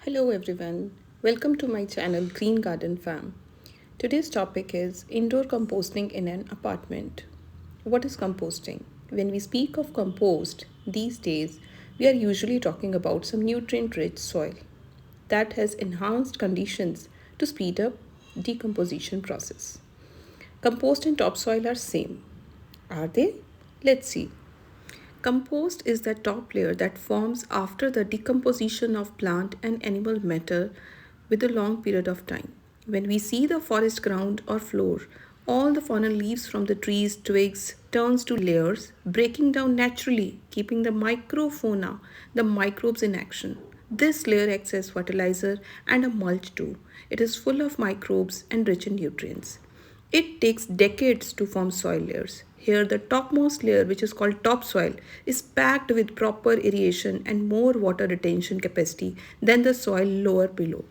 Hello everyone, welcome to my channel Green Garden Fam. Today's topic is indoor composting in an apartment. What is composting? When we speak of compost these days, we are usually talking about some nutrient rich soil that has enhanced conditions to speed up decomposition process. Compost and topsoil are same. Are they? Let's see. Compost is the top layer that forms after the decomposition of plant and animal matter with a long period of time. When we see the forest ground or floor, all the fallen leaves from the trees, twigs turns to layers, breaking down naturally, keeping the microfauna, the microbes in action. This layer acts as fertilizer and a mulch too. It is full of microbes and rich in nutrients. It takes decades to form soil layers. Here, the topmost layer, which is called topsoil, is packed with proper aeration and more water retention capacity than the soil lower below.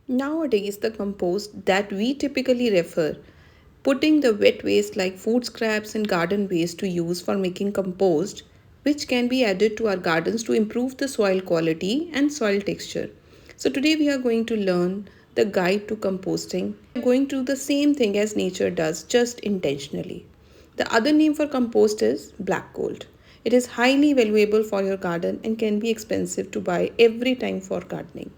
Nowadays, the compost that we typically refer, putting the wet waste like food scraps and garden waste to use for making compost, which can be added to our gardens to improve the soil quality and soil texture. So, today we are going to learn the guide to composting. We are going to do the same thing as nature does, just intentionally. The other name for compost is black gold. It is highly valuable for your garden and can be expensive to buy every time for gardening.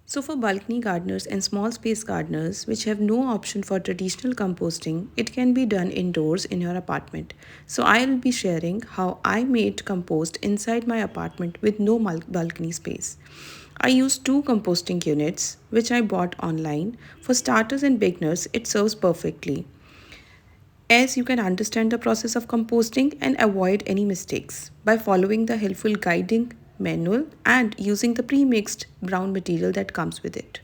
So, for balcony gardeners and small space gardeners which have no option for traditional composting, it can be done indoors in your apartment. So, I will be sharing how I made compost inside my apartment with no balcony space. I used two composting units which I bought online. For starters and beginners, it serves perfectly as you can understand the process of composting and avoid any mistakes by following the helpful guiding manual and using the pre-mixed brown material that comes with it.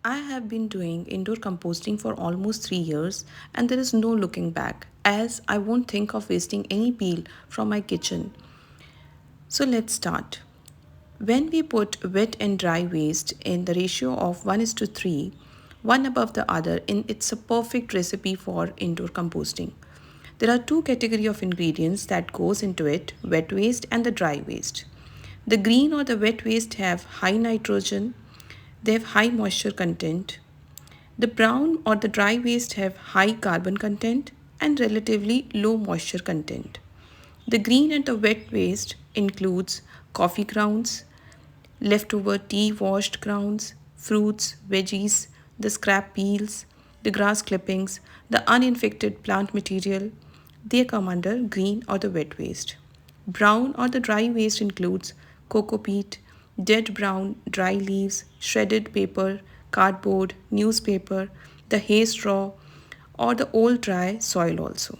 I have been doing indoor composting for almost 3 years and there is no looking back as I won't think of wasting any peel from my kitchen. So let's start. When we put wet and dry waste in the ratio of 1:3, one above the other, it's a perfect recipe for indoor composting. There are two categories of ingredients that goes into it, wet waste and the dry waste. The green or the wet waste have high nitrogen, they have high moisture content. The brown or the dry waste have high carbon content and relatively low moisture content. The green and the wet waste includes coffee grounds, leftover tea washed grounds, fruits, veggies, the scrap peels, the grass clippings, the uninfected plant material. They come under green or the wet waste. Brown or the dry waste includes cocoa peat, dead brown dry leaves, shredded paper, cardboard, newspaper, the hay straw, or the old dry soil also.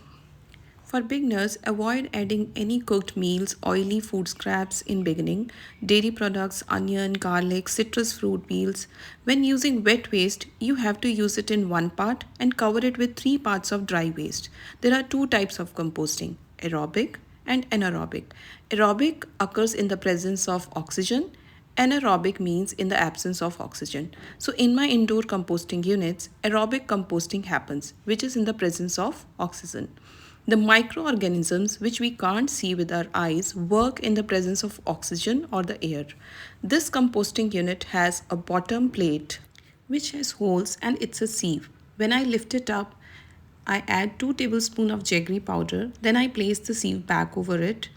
For beginners, avoid adding any cooked meals, oily food scraps in beginning, dairy products, onion, garlic, citrus fruit peels. When using wet waste, you have to use it in one part and cover it with 3 parts of dry waste. There are two types of composting, aerobic and anaerobic. Aerobic occurs in the presence of oxygen. Anaerobic means in the absence of oxygen. So in my indoor composting units, aerobic composting happens, which is in the presence of oxygen. The microorganisms which we can't see with our eyes work in the presence of oxygen or the air. This composting unit has a bottom plate which has holes and it's a sieve. When I lift it up, I add 2 tablespoons of jaggery powder, then I place the sieve back over it.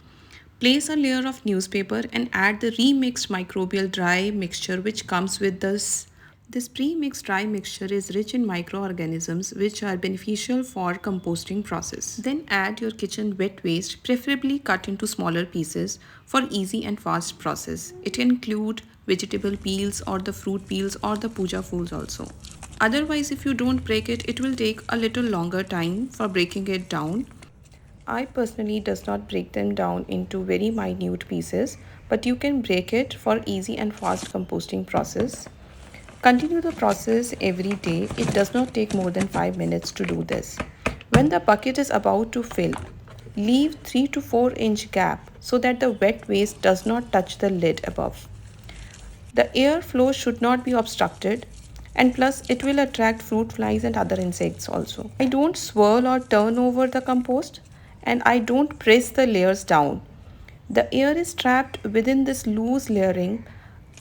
Place a layer of newspaper and add the remixed microbial dry mixture which comes with this. This pre-mixed dry mixture is rich in microorganisms which are beneficial for composting process. Then add your kitchen wet waste, preferably cut into smaller pieces for easy and fast process. It can include vegetable peels or the fruit peels or the puja fools also. Otherwise, if you don't break it, it will take a little longer time for breaking it down. I personally does not break them down into very minute pieces, but you can break it for easy and fast composting process. Continue the process every day. It does not take more than 5 minutes to do this. When the bucket is about to fill, leave 3 to 4 inch gap so that the wet waste does not touch the lid above. The air flow should not be obstructed and plus it will attract fruit flies and other insects also. I don't swirl or turn over the compost and I don't press the layers down. The air is trapped within this loose layering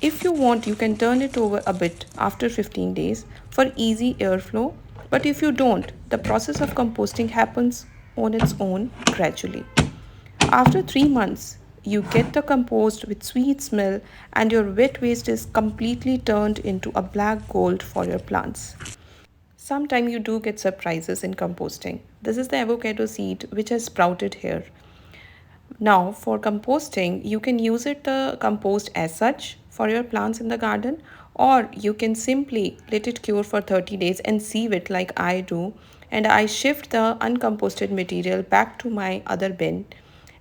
If you want, you can turn it over a bit after 15 days for easy airflow, but if you don't, the process of composting happens on its own gradually. After 3 months, you get the compost with sweet smell and your wet waste is completely turned into a black gold for your plants. Sometimes you do get surprises in composting. This is the avocado seed which has sprouted here. Now, for composting, you can use it the compost as such for your plants in the garden, or you can simply let it cure for 30 days and sieve it like I do. And I shift the uncomposted material back to my other bin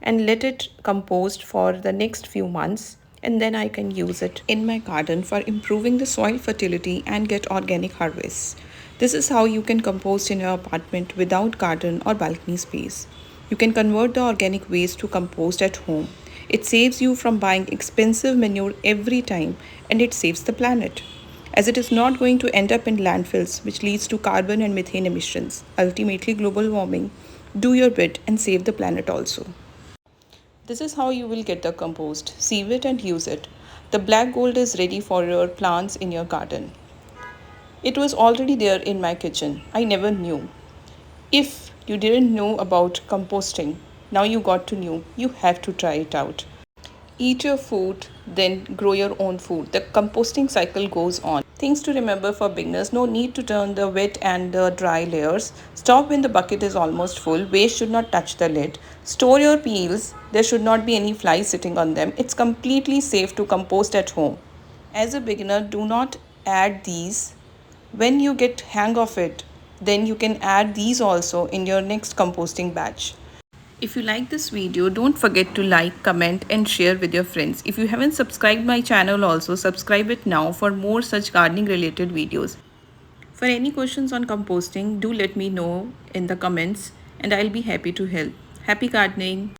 and let it compost for the next few months. And then I can use it in my garden for improving the soil fertility and get organic harvests. This is how you can compost in your apartment without garden or balcony space. You can convert the organic waste to compost at home. It saves you from buying expensive manure every time and it saves the planet, as it is not going to end up in landfills, which leads to carbon and methane emissions, ultimately global warming. Do your bit and save the planet also. This is how you will get the compost. Sieve it and use it. The black gold is ready for your plants in your garden. It was already there in my kitchen. I never knew. If you didn't know about composting, now you got to know. You have to try it out. Eat your food, then grow your own food. The composting cycle goes on. Things to remember for beginners: no need to turn the wet and the dry layers. Stop when the bucket is almost full. Waste should not touch the lid. Store your peels. There should not be any flies sitting on them. It's completely safe to compost at home. As a beginner, do not add these. When you get hang of it, then you can add these also in your next composting batch. If you like this video, don't forget to like, comment and share with your friends. If you haven't subscribed my channel also, subscribe it now for more such gardening related videos. For any questions on composting, do let me know in the comments and I'll be happy to help. Happy gardening.